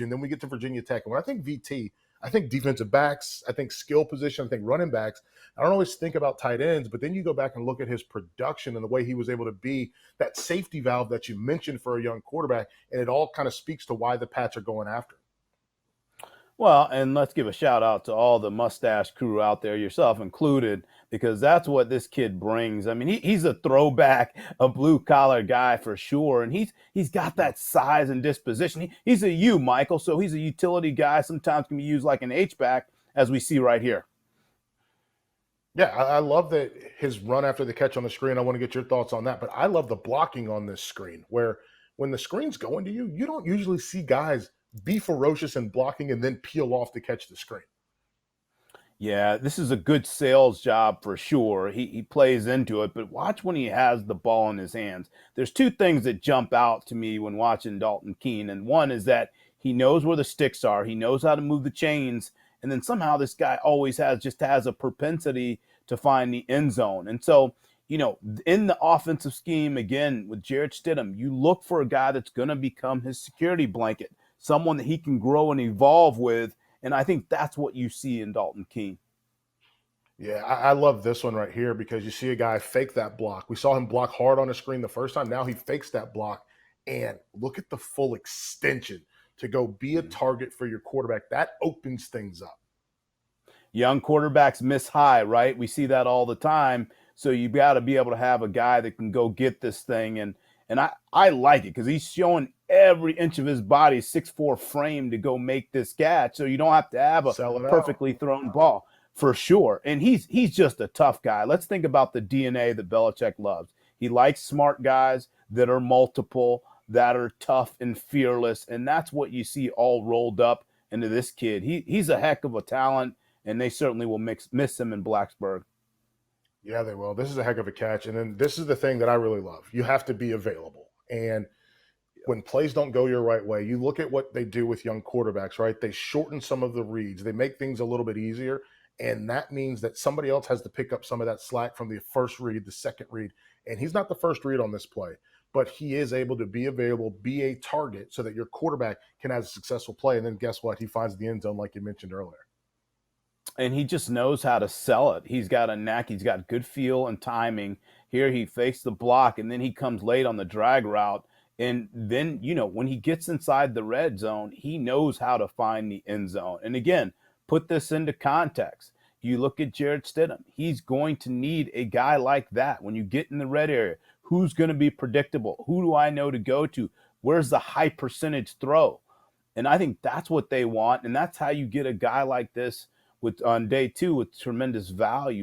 And then we get to Virginia Tech. And when I think VT, I think defensive backs, I think skill position, I think running backs. I don't always think about tight ends, but then you go back and look at his production and the way he was able to be that safety valve that you mentioned for a young quarterback, and it all kind of speaks to why the Pats are going after him. Well, and let's give a shout out to all the mustache crew out there, yourself included, because that's what this kid brings. I mean, he's a throwback, a blue collar guy for sure, and he's got that size and disposition. He's a U, Michael, so he's a utility guy. Sometimes can be used like an H back, as we see right here. Yeah, I love that his run after the catch on the screen. I want to get your thoughts on that, but I love the blocking on this screen where when the screen's going to you, you don't usually see guys be ferocious in blocking and then peel off to catch the screen. Yeah, this is a good sales job for sure. He plays into it, but watch when he has the ball in his hands. There's two things that jump out to me when watching Dalton Keene, and one is that he knows where the sticks are. He knows how to move the chains, and then somehow this guy always has a propensity to find the end zone. And so, in the offensive scheme, again, with Jarrett Stidham, you look for a guy that's going to become his security blanket, someone that he can grow and evolve with. And I think that's what you see in Dalton Keene. Yeah, I love this one right here because you see a guy fake that block. We saw him block hard on the screen the first time. Now he fakes that block. And look at the full extension to go be a target for your quarterback. That opens things up. Young quarterbacks miss high, right? We see that all the time. So you got to be able to have a guy that can go get this thing. And I like it because he's showing every inch of his body, 6'4" frame to go make this catch. So you don't have to have a perfectly thrown ball for sure. And he's just a tough guy. Let's think about the DNA that Belichick loves. He likes smart guys that are multiple, that are tough and fearless. And that's what you see all rolled up into this kid. He's a heck of a talent, and they certainly will miss him in Blacksburg. Yeah, they will. This is a heck of a catch. And then this is the thing that I really love. You have to be available. And when plays don't go your right way, you look at what they do with young quarterbacks, right? They shorten some of the reads. They make things a little bit easier. And that means that somebody else has to pick up some of that slack from the first read, the second read. And he's not the first read on this play, but he is able to be available, be a target so that your quarterback can have a successful play. And then guess what? He finds the end zone like you mentioned earlier. And he just knows how to sell it. He's got a knack. He's got good feel and timing. Here he fakes the block, and then he comes late on the drag route. And then, when he gets inside the red zone, he knows how to find the end zone. And again, put this into context. You look at Jarrett Stidham. He's going to need a guy like that when you get in the red area. Who's going to be predictable? Who do I know to go to? Where's the high percentage throw? And I think that's what they want. And that's how you get a guy like this on day two with tremendous value.